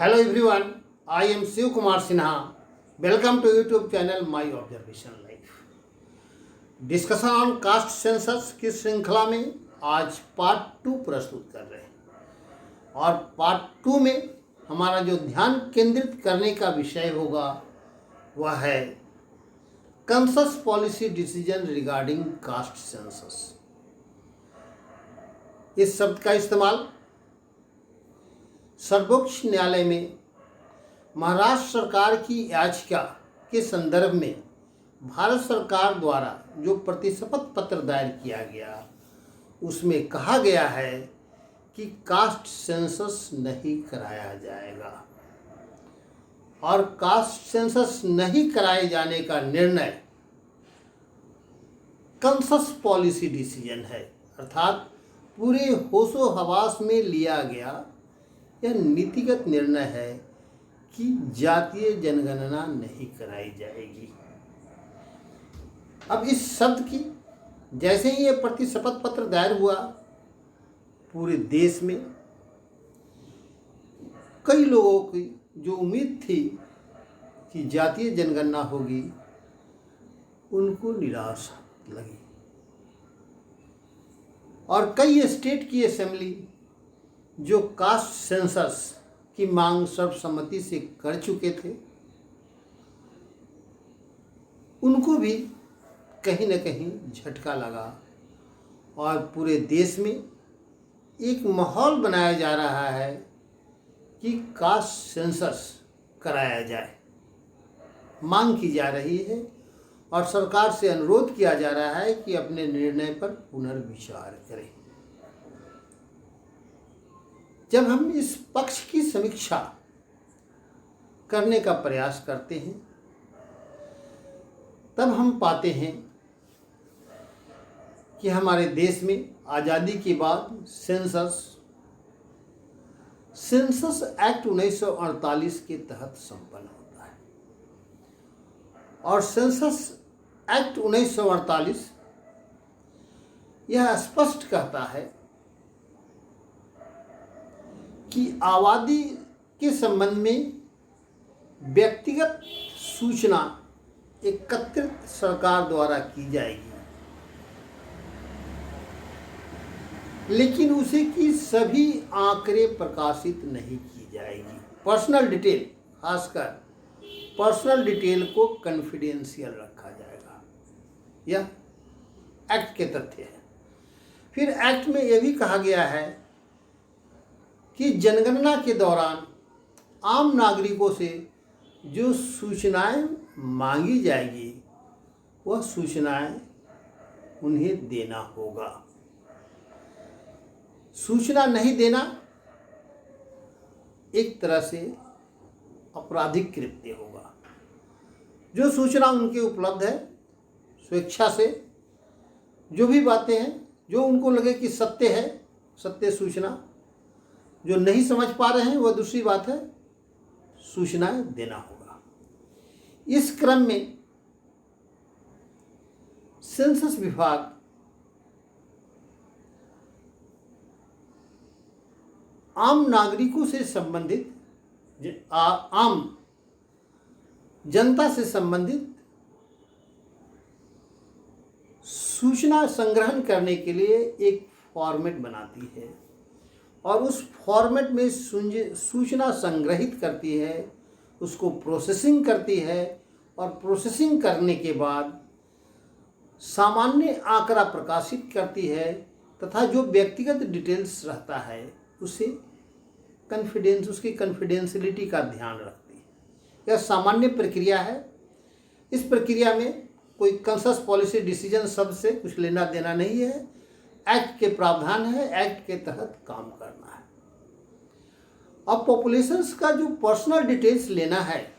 Hello everyone, I am Shiv Kumar Sinha. Welcome to YouTube channel My Observation Life. Discussion on caste census की श्रृंखला में आज part 2 प्रस्तुत कर रहे हैं और पार्ट 2 में हमारा जो ध्यान केंद्रित करने का विषय होगा वह है conscious policy decision regarding caste census. इस शब्द का इस्तेमाल सर्वोच्च न्यायालय में महाराष्ट्र सरकार की याचिका के संदर्भ में भारत सरकार द्वारा जो प्रतिशपथ पत्र दायर किया गया उसमें कहा गया है कि कास्ट सेंसस नहीं कराया जाएगा और कास्ट सेंसस नहीं कराए जाने का निर्णय कंसस पॉलिसी डिसीजन है, अर्थात पूरे होशो हवास में लिया गया यह नीतिगत निर्णय है कि जातीय जनगणना नहीं कराई जाएगी। अब इस शब्द की जैसे ही ये प्रतिशपथ पत्र दायर हुआ पूरे देश में कई लोगों की जो उम्मीद थी कि जातीय जनगणना होगी उनको निराशा लगी और कई स्टेट की असेंबली जो कास्ट सेंसस की मांग सर्वसम्मति से कर चुके थे उनको भी कहीं न कहीं झटका लगा और पूरे देश में एक माहौल बनाया जा रहा है कि कास्ट सेंसस कराया जाए। मांग की जा रही है और सरकार से अनुरोध किया जा रहा है कि अपने निर्णय पर पुनर्विचार करें। जब हम इस पक्ष की समीक्षा करने का प्रयास करते हैं तब हम पाते हैं कि हमारे देश में आज़ादी के बाद सेंसस एक्ट 1948 के तहत संपन्न होता है और सेंसस एक्ट 1948 यह स्पष्ट कहता है कि आबादी के संबंध में व्यक्तिगत सूचना एकत्रित सरकार द्वारा की जाएगी, लेकिन उसे की सभी आंकड़े प्रकाशित नहीं की जाएगी। पर्सनल डिटेल, खासकर पर्सनल डिटेल को कॉन्फिडेंशियल रखा जाएगा। यह एक्ट के तथ्य है। फिर एक्ट में यह भी कहा गया है कि जनगणना के दौरान आम नागरिकों से जो सूचनाएं मांगी जाएगी वह सूचनाएं उन्हें देना होगा। सूचना नहीं देना एक तरह से आपराधिक कृत्य होगा। जो सूचना उनके उपलब्ध है स्वेच्छा से जो भी बातें हैं जो उनको लगे कि सत्य है, सत्य सूचना, जो नहीं समझ पा रहे हैं वह दूसरी बात है, सूचनाएं देना होगा। इस क्रम में सेंसस विभाग आम नागरिकों से संबंधित आम जनता से संबंधित सूचना संग्रहण करने के लिए एक फॉर्मेट बनाती है और उस फॉर्मेट में सूचना संग्रहित करती है, उसको प्रोसेसिंग करती है और प्रोसेसिंग करने के बाद सामान्य आंकड़ा प्रकाशित करती है तथा जो व्यक्तिगत डिटेल्स रहता है उसे उसकी कॉन्फिडेंशियलिटी का ध्यान रखती है। यह सामान्य प्रक्रिया है। इस प्रक्रिया में कोई कंसस पॉलिसी डिसीजन शब्द से कुछ लेना देना नहीं है। एक्ट के प्रावधान है, एक्ट के तहत काम करना है। अब पॉपुलेशंस का जो पर्सनल डिटेल्स लेना है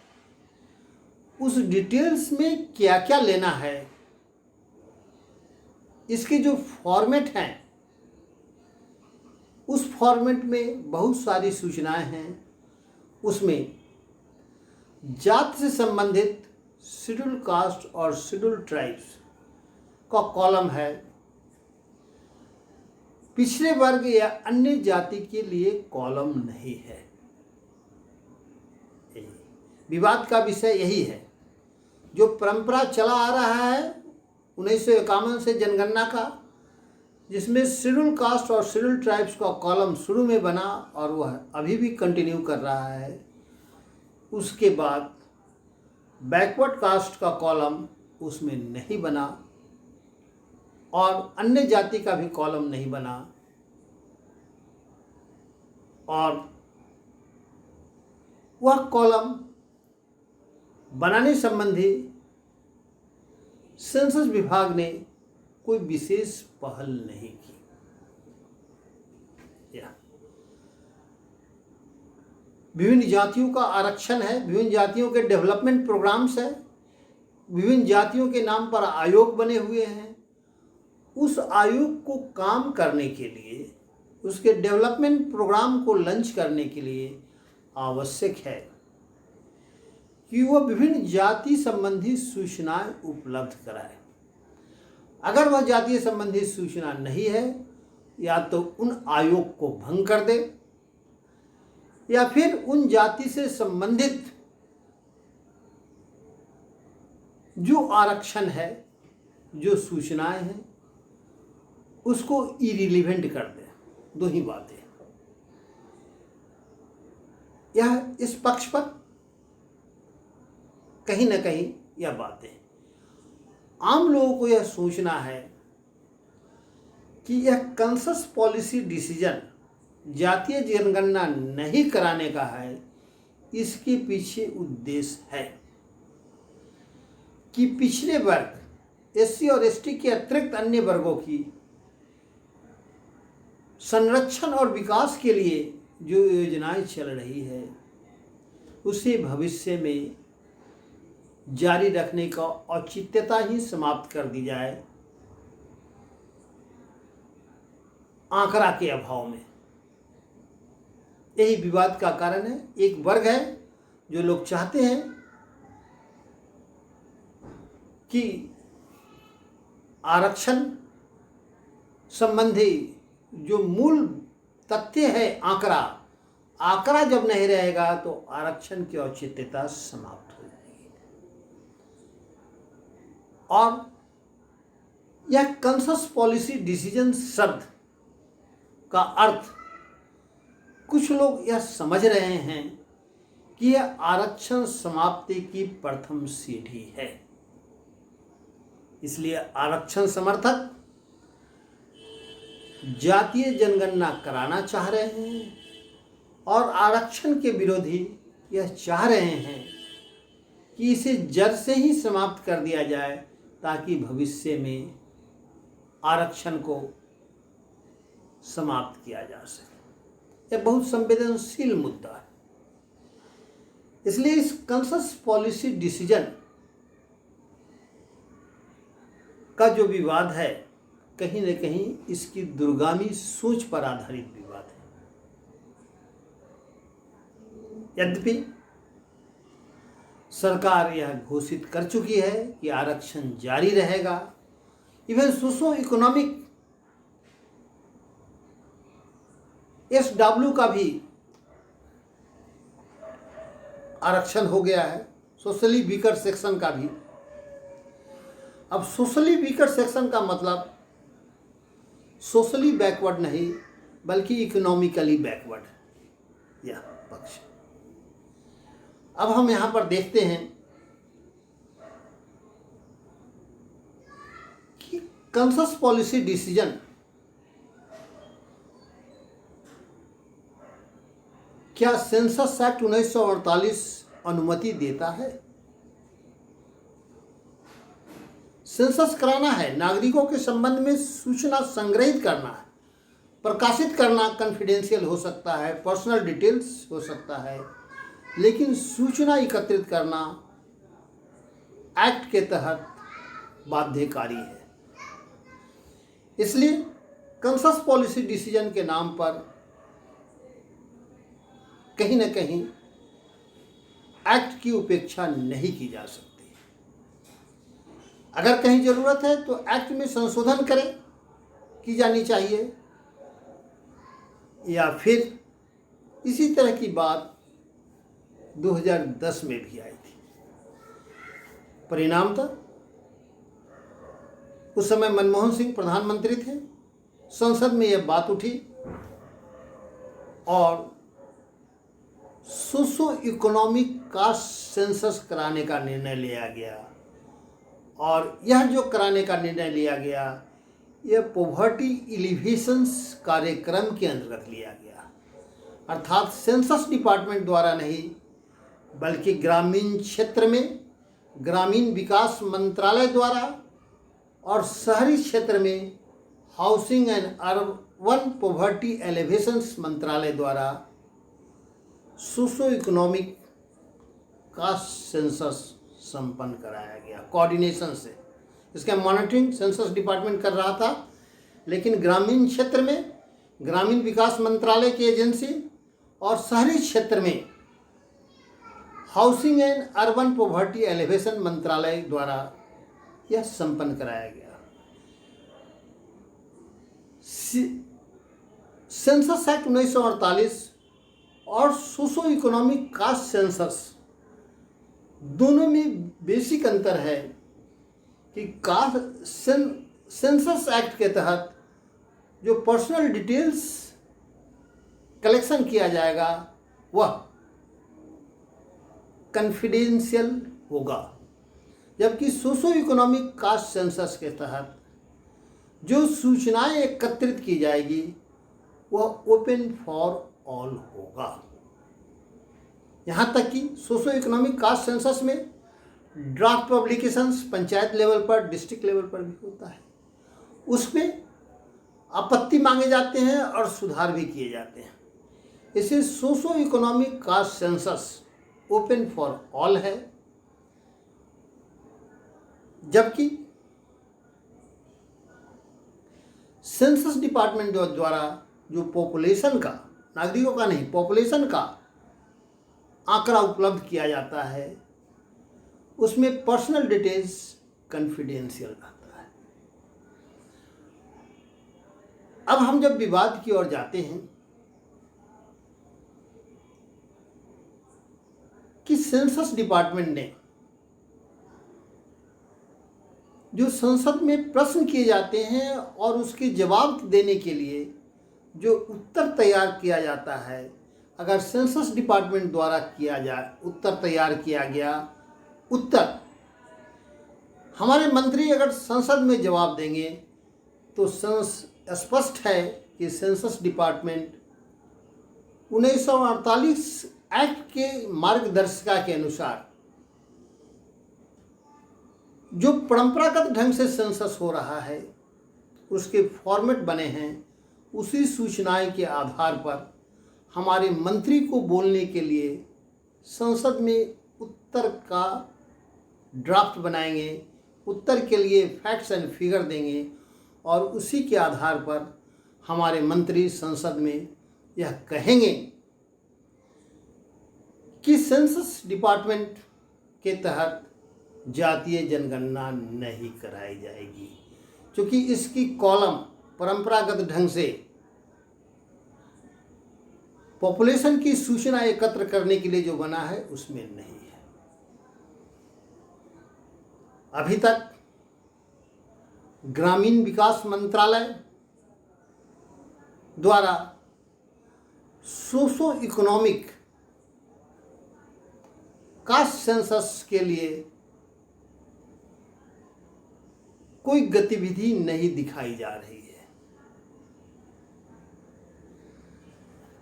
उस डिटेल्स में क्या क्या लेना है, इसके जो फॉर्मेट हैं उस फॉर्मेट में बहुत सारी सूचनाएं हैं। उसमें जात से संबंधित शेड्यूल कास्ट और शेड्यूल ट्राइब्स का कॉलम है। पिछड़े वर्ग या अन्य जाति के लिए कॉलम नहीं है। विवाद का विषय यही है। जो परंपरा चला आ रहा है 1951 से जनगणना का, जिसमें शेड्यूल कास्ट और शेड्यूल ट्राइब्स का कॉलम शुरू में बना और वह अभी भी कंटिन्यू कर रहा है। उसके बाद बैकवर्ड कास्ट का कॉलम उसमें नहीं बना और अन्य जाति का भी कॉलम नहीं बना, और वह कॉलम बनाने संबंधी सेंसस विभाग ने कोई विशेष पहल नहीं की। विभिन्न जातियों का आरक्षण है, विभिन्न जातियों के डेवलपमेंट प्रोग्राम्स है, विभिन्न जातियों के नाम पर आयोग बने हुए हैं। उस आयोग को काम करने के लिए, उसके डेवलपमेंट प्रोग्राम को लॉन्च करने के लिए आवश्यक है कि वह विभिन्न जाति संबंधी सूचनाएं उपलब्ध कराए। अगर वह जातीय संबंधी सूचना नहीं है, या तो उन आयोग को भंग कर दे, या फिर उन जाति से संबंधित जो आरक्षण है, जो सूचनाएं हैं, उसको इरिलीवेंट कर दे। दो ही बातें। यह इस पक्ष पर कहीं न कहीं यह बातें आम लोगों को यह सोचना है कि यह कंसस पॉलिसी डिसीजन जातीय जनगणना नहीं कराने का है। इसके पीछे उद्देश्य है कि पिछड़े वर्ग एससी और एसटी के अतिरिक्त अन्य वर्गों की संरक्षण और विकास के लिए जो योजनाएं चल रही है, उसे भविष्य में जारी रखने का औचित्यता ही समाप्त कर दी जाए, आंकड़ा के अभाव में। यही विवाद का कारण है। एक वर्ग है जो लोग चाहते हैं कि आरक्षण संबंधी जो मूल तथ्य है आंकड़ा जब नहीं रहेगा तो आरक्षण की औचित्यता समाप्त हो जाएगी। और यह कंसस पॉलिसी डिसीजन शब्द का अर्थ कुछ लोग यह समझ रहे हैं कि यह आरक्षण समाप्ति की प्रथम सीढ़ी है। इसलिए आरक्षण समर्थक जातीय जनगणना कराना चाह रहे हैं और आरक्षण के विरोधी यह चाह रहे हैं कि इसे जड़ से ही समाप्त कर दिया जाए, ताकि भविष्य में आरक्षण को समाप्त किया जा सके। यह बहुत संवेदनशील मुद्दा है। इसलिए इस कंसस पॉलिसी डिसीजन का जो विवाद है, कहीं न कहीं इसकी दूरगामी सोच पर आधारित विवाद है। यद्यपि सरकार यह घोषित कर चुकी है कि आरक्षण जारी रहेगा। इवन सोशो इकोनॉमिक SW का भी आरक्षण हो गया है, सोशली वीकर सेक्शन का भी। अब सोशली वीकर सेक्शन का मतलब सोशली बैकवर्ड नहीं, बल्कि इकोनॉमिकली बैकवर्ड यह पक्ष। अब हम यहाँ पर देखते हैं कि कंसस पॉलिसी डिसीजन क्या सेंसस एक्ट 1948 अनुमति देता है? सेंसस कराना है, नागरिकों के संबंध में सूचना संग्रहित करना है, प्रकाशित करना कॉन्फिडेंशियल हो सकता है, पर्सनल डिटेल्स हो सकता है, लेकिन सूचना एकत्रित करना एक्ट के तहत बाध्यकारी है। इसलिए कंसस पॉलिसी डिसीजन के नाम पर कहीं न कहीं एक्ट की उपेक्षा नहीं की जा सकती। अगर कहीं जरूरत है तो एक्ट में संशोधन की जानी चाहिए, या फिर इसी तरह की बात 2010 में भी आई थी। परिणाम था उस समय मनमोहन सिंह प्रधानमंत्री थे, संसद में यह बात उठी और सोशो इकोनॉमिक कास्ट सेंसस कराने का निर्णय लिया गया। और यह जो कराने का निर्णय लिया गया, यह पॉवर्टी एलिवेशंस कार्यक्रम के अंतर्गत लिया गया, अर्थात सेंसस डिपार्टमेंट द्वारा नहीं बल्कि ग्रामीण क्षेत्र में ग्रामीण विकास मंत्रालय द्वारा और शहरी क्षेत्र में housing and urban poverty elevations मंत्रालय द्वारा सोशो इकोनॉमिक कास्ट सेंसस संपन्न कराया गया कोऑर्डिनेशन से। इसका मॉनिटरिंग सेंसस डिपार्टमेंट कर रहा था, लेकिन ग्रामीण क्षेत्र में ग्रामीण विकास मंत्रालय की एजेंसी और शहरी क्षेत्र में housing and urban poverty alleviation मंत्रालय द्वारा यह संपन्न कराया गया। सेंसस एक्ट 1948 और सोशो इकोनॉमिक कास्ट सेंसस दोनों में बेसिक अंतर है कि कास्ट सेंसस एक्ट के तहत जो पर्सनल डिटेल्स कलेक्शन किया जाएगा वह कॉन्फिडेंशियल होगा, जबकि सोशो इकोनॉमिक कास्ट सेंसस के तहत जो सूचनाएं एकत्रित की जाएगी वह ओपन फॉर ऑल होगा। यहाँ तक कि सोशो इकोनॉमिक कास्ट सेंसस में ड्राफ्ट पब्लिकेशंस पंचायत लेवल पर, डिस्ट्रिक्ट लेवल पर भी होता है, उसमें आपत्ति मांगे जाते हैं और सुधार भी किए जाते हैं। इसे socio economic caste census open for all है, जबकि सेंसस डिपार्टमेंट द्वारा जो पॉपुलेशन का, नागरिकों का नहीं, पॉपुलेशन का आंकड़ा उपलब्ध किया जाता है उसमें पर्सनल डिटेल्स कॉन्फिडेंशियल रहता है। अब हम जब विवाद की ओर जाते हैं कि सेंसस डिपार्टमेंट ने जो संसद में प्रश्न किए जाते हैं और उसके जवाब देने के लिए जो उत्तर तैयार किया जाता है, अगर सेंसस डिपार्टमेंट द्वारा उत्तर तैयार किया गया उत्तर हमारे मंत्री अगर संसद में जवाब देंगे तो स्पष्ट है कि सेंसस डिपार्टमेंट 1948 एक्ट के मार्गदर्शिका के अनुसार जो परंपरागत ढंग से सेंसस हो रहा है उसके फॉर्मेट बने हैं, उसी सूचनाएं के आधार पर हमारे मंत्री को बोलने के लिए संसद में उत्तर का ड्राफ्ट बनाएंगे, उत्तर के लिए फैक्ट्स एंड फिगर देंगे और उसी के आधार पर हमारे मंत्री संसद में यह कहेंगे कि सेंसस डिपार्टमेंट के तहत जातीय जनगणना नहीं कराई जाएगी, क्योंकि इसकी कॉलम परंपरागत ढंग से पॉपुलेशन की सूचना एकत्र करने के लिए जो बना है उसमें नहीं है। अभी तक ग्रामीण विकास मंत्रालय द्वारा सोशो इकोनॉमिक कास्ट सेंसस के लिए कोई गतिविधि नहीं दिखाई जा रही है।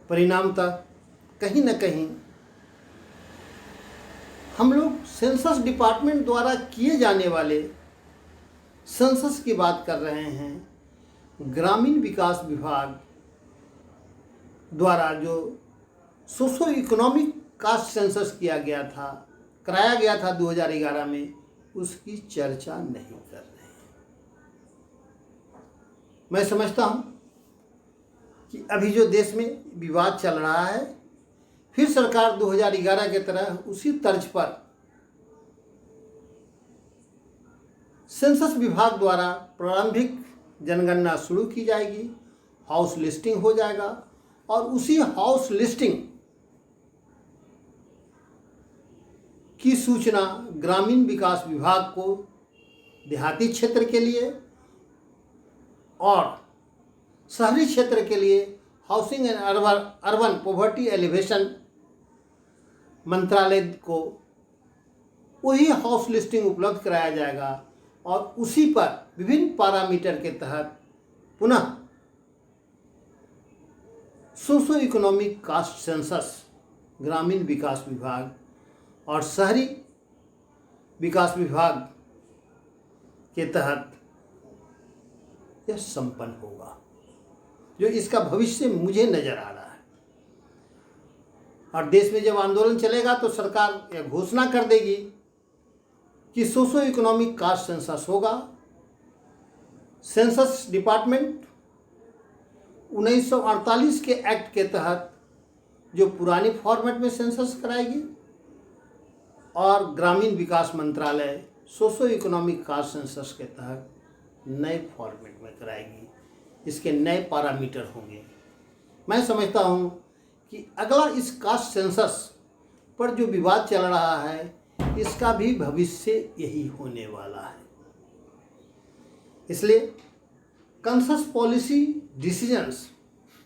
परिणामतः कहीं न कहीं हम लोग सेंसस डिपार्टमेंट द्वारा किए जाने वाले सेंसस की बात कर रहे हैं। ग्रामीण विकास विभाग द्वारा जो सोशो इकोनॉमिक कास्ट सेंसस कराया गया था 2011 में, उसकी चर्चा नहीं कर रहे हैं। मैं समझता हूं कि अभी जो देश में विवाद चल रहा है, फिर सरकार 2011 के तरह उसी तर्ज पर सेंसस विभाग द्वारा प्रारंभिक जनगणना शुरू की जाएगी, हाउस लिस्टिंग हो जाएगा और उसी हाउस लिस्टिंग की सूचना ग्रामीण विकास विभाग को देहाती क्षेत्र के लिए और शहरी क्षेत्र के लिए housing and urban poverty alleviation मंत्रालय को वही हाउस लिस्टिंग उपलब्ध कराया जाएगा और उसी पर विभिन्न पैरामीटर के तहत पुनः सोशो इकोनॉमिक कास्ट सेंसस ग्रामीण विकास विभाग और शहरी विकास विभाग के तहत यह संपन्न होगा, जो इसका भविष्य मुझे नजर आ रहा है। और देश में जब आंदोलन चलेगा तो सरकार यह घोषणा कर देगी कि सोशो इकोनॉमिक कास्ट सेंसस होगा। सेंसस डिपार्टमेंट 1948 के एक्ट के तहत जो पुरानी फॉर्मेट में सेंसस कराएगी और ग्रामीण विकास मंत्रालय सोशो इकोनॉमिक कास्ट सेंसस के तहत नए फॉर्मेट में कराएगी। इसके नए पैरामीटर होंगे। मैं समझता हूँ कि अगला इस कास्ट सेंसस पर जो विवाद चल रहा है, इसका भी भविष्य यही होने वाला है। इसलिए कंसस पॉलिसी डिसीजंस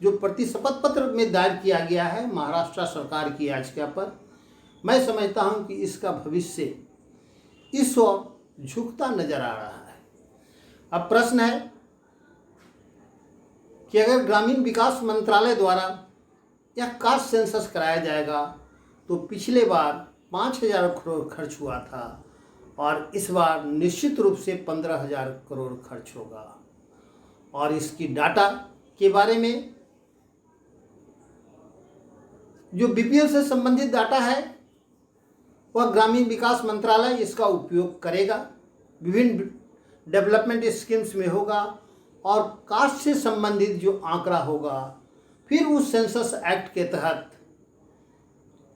जो प्रतिशपथ पत्र में दायर किया गया है महाराष्ट्र सरकार की याचिका पर, मैं समझता हूं कि इसका भविष्य इस ओर झुकता नजर आ रहा है। अब प्रश्न है कि अगर ग्रामीण विकास मंत्रालय द्वारा यह कास्ट सेंसस कराया जाएगा तो पिछले बार 5,000 करोड़ खर्च हुआ था और इस बार निश्चित रूप से 15,000 करोड़ खर्च होगा। और इसकी डाटा के बारे में जो बीपीएल से संबंधित डाटा है वह ग्रामीण विकास मंत्रालय इसका उपयोग करेगा, विभिन्न डेवलपमेंट स्कीम्स में होगा और कास्ट से संबंधित जो आंकड़ा होगा फिर उस सेंसस एक्ट के तहत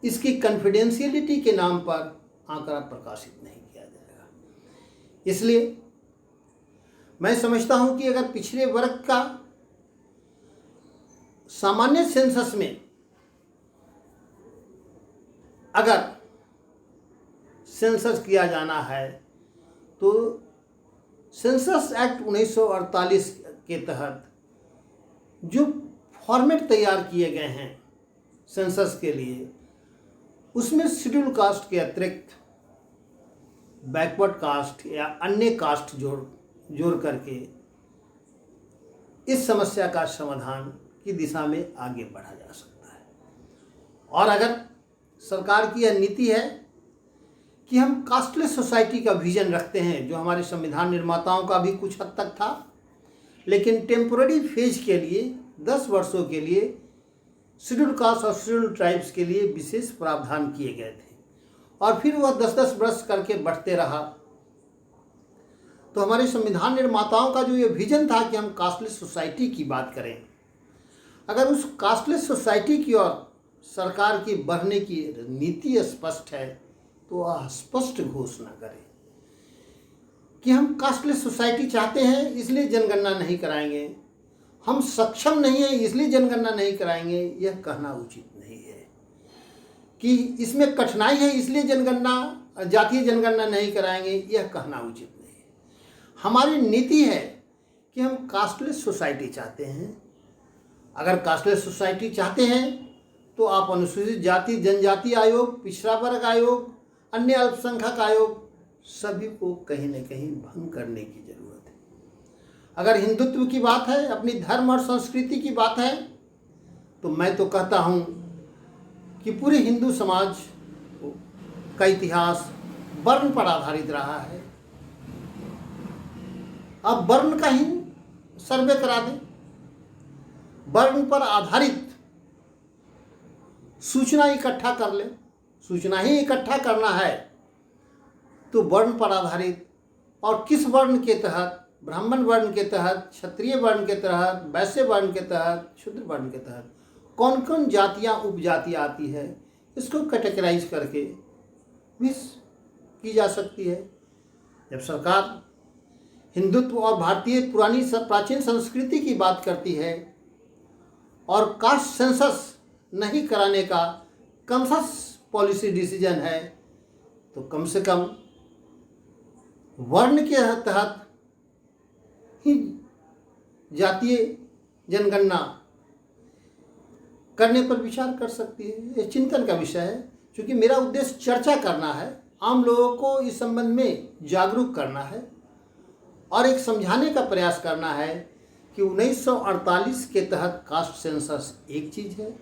इसकी कॉन्फिडेंशियलिटी के नाम पर आंकड़ा प्रकाशित नहीं किया जाएगा। इसलिए मैं समझता हूं कि अगर पिछड़े वर्ग का सामान्य सेंसस में अगर सेंसस किया जाना है तो सेंसस एक्ट 1948 के तहत जो फॉर्मेट तैयार किए गए हैं सेंसस के लिए, उसमें शेड्यूल कास्ट के अतिरिक्त बैकवर्ड कास्ट या अन्य कास्ट जोड़ करके इस समस्या का समाधान की दिशा में आगे बढ़ा जा सकता है। और अगर सरकार की यह नीति है कि हम कास्टलेस सोसाइटी का विजन रखते हैं, जो हमारे संविधान निर्माताओं का भी कुछ हद तक था, लेकिन टेम्पोररी फेज के लिए 10 वर्षों के लिए शेड्यूल कास्ट और शेड्यूल ट्राइब्स के लिए विशेष प्रावधान किए गए थे और फिर वह 10-10 वर्ष करके बढ़ते रहा। तो हमारे संविधान निर्माताओं का जो ये विजन था कि हम कास्टलेस सोसाइटी की बात करें, अगर उस कास्टलेस सोसाइटी की ओर सरकार की बढ़ने की नीति स्पष्ट है तो वह स्पष्ट घोषणा करें कि हम कास्टलेस सोसाइटी चाहते हैं इसलिए जनगणना नहीं कराएंगे, हम सक्षम नहीं हैं इसलिए जनगणना नहीं कराएंगे। यह कहना उचित नहीं है कि इसमें कठिनाई है इसलिए जनगणना जातीय जनगणना नहीं कराएंगे, यह कहना उचित नहीं है। हमारी नीति है कि हम कास्टलेस सोसाइटी चाहते हैं। अगर कास्टलेस सोसाइटी चाहते हैं तो आप अनुसूचित जाति जनजाति आयोग, पिछड़ा वर्ग आयोग, अन्य अल्पसंख्यक आयोग सभी को कहीं न कहीं भंग करने की जरूरत है। अगर हिंदुत्व की बात है, अपनी धर्म और संस्कृति की बात है, तो मैं तो कहता हूँ कि पूरे हिंदू समाज का इतिहास वर्ण पर आधारित रहा है। अब वर्ण का ही सर्वे करा दें, वर्ण पर आधारित सूचना इकट्ठा कर लें। सूचना ही इकट्ठा करना है तो वर्ण पर आधारित, और किस वर्ण के तहत, ब्राह्मण वर्ण के तहत, क्षत्रिय वर्ण के तहत, वैश्य वर्ण के तहत, शूद्र वर्ण के तहत कौन कौन जातियाँ उपजातियाँ आती है, इसको कैटेगराइज करके भी की जा सकती है। जब सरकार हिंदुत्व और भारतीय पुरानी प्राचीन संस्कृति की बात करती है और कास्ट सेंसस नहीं कराने का कंसस पॉलिसी डिसीजन है, तो कम से कम वर्ण के तहत ही जातीय जनगणना करने पर विचार कर सकती है। यह चिंतन का विषय है। क्योंकि मेरा उद्देश्य चर्चा करना है, आम लोगों को इस संबंध में जागरूक करना है और एक समझाने का प्रयास करना है कि 1948 के तहत कास्ट सेंसस एक चीज़ है,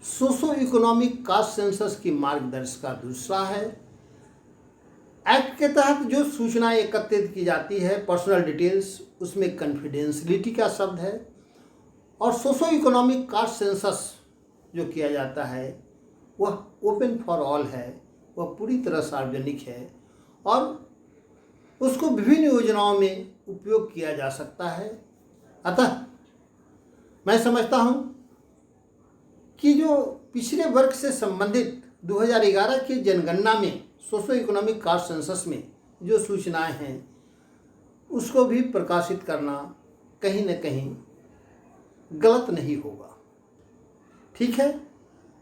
सोशो इकोनॉमिक कास्ट सेंसस की मार्गदर्शिका दूसरा है। एक्ट के तहत जो सूचनाएं एकत्रित की जाती है, पर्सनल डिटेल्स, उसमें कॉन्फिडेंशियलिटी का शब्द है। और सोशो इकोनॉमिक कास्ट सेंसस जो किया जाता है वह ओपन फॉर ऑल है, वह पूरी तरह सार्वजनिक है और उसको विभिन्न योजनाओं में उपयोग किया जा सकता है। अतः मैं समझता हूँ कि जो पिछड़े वर्ग से संबंधित 2011 की जनगणना में सोशो इकोनॉमिक कास्ट सेंसस में जो सूचनाएं हैं उसको भी प्रकाशित करना कहीं न कहीं गलत नहीं होगा। ठीक है,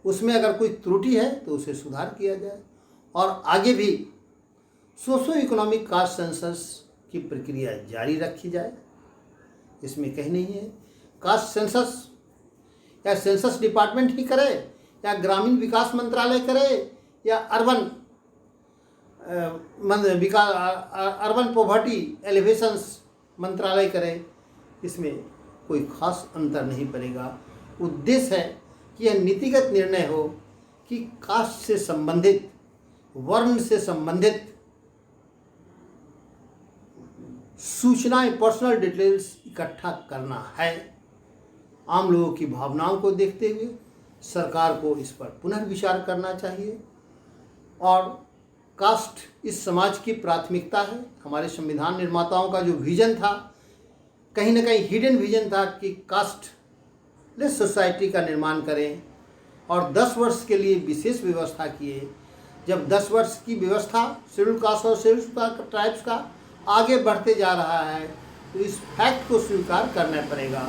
उसमें अगर कोई त्रुटि है तो उसे सुधार किया जाए और आगे भी सोशो इकोनॉमिक कास्ट सेंसस की प्रक्रिया जारी रखी जाए, इसमें कहीं नहीं है। कास्ट सेंसस या सेंसस डिपार्टमेंट ही करे या ग्रामीण विकास मंत्रालय करे या अर्बन पॉवर्टी एलिवेशंस मंत्रालय करे, इसमें कोई खास अंतर नहीं पड़ेगा। उद्देश्य है कि यह नीतिगत निर्णय हो कि कास्ट से संबंधित, वर्ण से संबंधित सूचनाएं, पर्सनल डिटेल्स इकट्ठा करना है। आम लोगों की भावनाओं को देखते हुए सरकार को इस पर पुनर्विचार करना चाहिए और कास्ट इस समाज की प्राथमिकता है। हमारे संविधान निर्माताओं का जो विजन था, कहीं ना कहीं हिडन विजन था कि कास्टलेस सोसाइटी का निर्माण करें और 10 वर्ष के लिए विशेष व्यवस्था किए। जब 10 वर्ष की व्यवस्था शेड्यूल कास्ट और शेड्यूल ट्राइब्स का आगे बढ़ते जा रहा है तो इस फैक्ट को स्वीकार करना पड़ेगा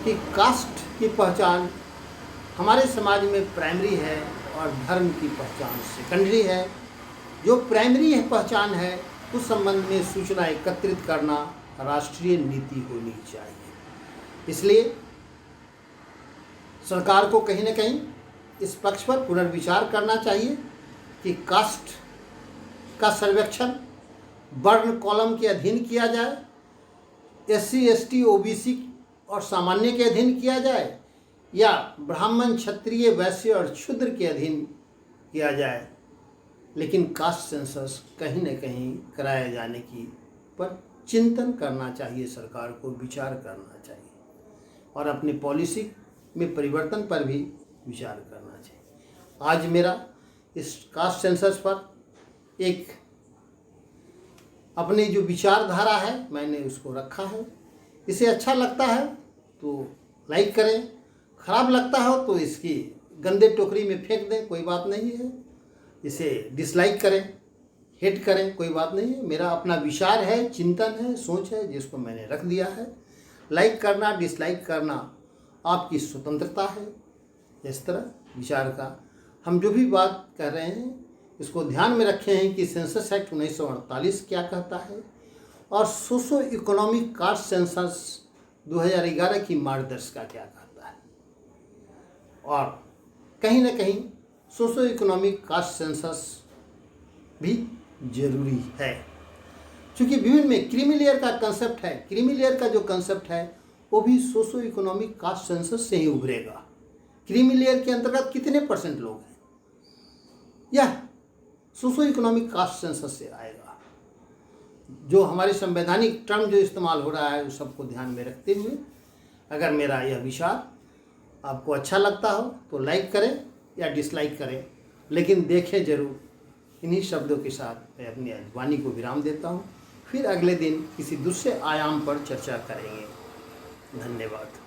कि कास्ट की पहचान हमारे समाज में प्राइमरी है और धर्म की पहचान सेकेंडरी है। जो प्राइमरी पहचान है उस संबंध में सूचना एकत्रित करना राष्ट्रीय नीति होनी चाहिए। इसलिए सरकार को कहीं न कहीं इस पक्ष पर पुनर्विचार करना चाहिए कि कास्ट का सर्वेक्षण वर्ण कॉलम के अधीन किया जाए, SC ST OBC और सामान्य के अधीन किया जाए या ब्राह्मण, क्षत्रिय, वैश्य और शूद्र के अधीन किया जाए, लेकिन कास्ट सेंसस कहीं न कहीं कराए जाने की पर चिंतन करना चाहिए, सरकार को विचार करना चाहिए और अपनी पॉलिसी में परिवर्तन पर भी विचार करना चाहिए। आज मेरा इस कास्ट सेंसस पर एक अपनी जो विचारधारा है मैंने उसको रखा है। इसे अच्छा लगता है तो लाइक करें, खराब लगता हो तो इसकी गंदे टोकरी में फेंक दें, कोई बात नहीं है। इसे डिसलाइक करें, हेट करें, कोई बात नहीं है। मेरा अपना विचार है, चिंतन है, सोच है जिसको मैंने रख दिया है। लाइक करना, डिसलाइक करना आपकी स्वतंत्रता है। इस तरह विचार का हम जो भी बात कर रहे हैं इसको ध्यान में रखे हैं कि सेंसस एक्ट 1948 क्या कहता है और सोशो इकोनॉमिक कास्ट सेंसस 2011 की मार्गदर्शिका क्या कहता है। और कहीं ना कहीं सोशो इकोनॉमिक कास्ट सेंसस भी जरूरी है, क्योंकि विभिन्न में क्रीमी लेयर का कंसेप्ट है। क्रीमी लेयर का जो कंसेप्ट है वो भी सोशो इकोनॉमिक कास्ट सेंसस से ही उभरेगा। क्रीमी लेयर के अंतर्गत कितने % लोग हैं, यह सोशो इकोनॉमिक कास्ट सेंसस से आएगा। जो हमारे संवैधानिक टर्म जो इस्तेमाल हो रहा है उस सबको ध्यान में रखते हुए अगर मेरा यह विचार आपको अच्छा लगता हो तो लाइक करें या डिसलाइक करें, लेकिन देखें जरूर। इन्हीं शब्दों के साथ मैं अपनी वाणी को विराम देता हूँ। फिर अगले दिन किसी दूसरे आयाम पर चर्चा करेंगे। धन्यवाद।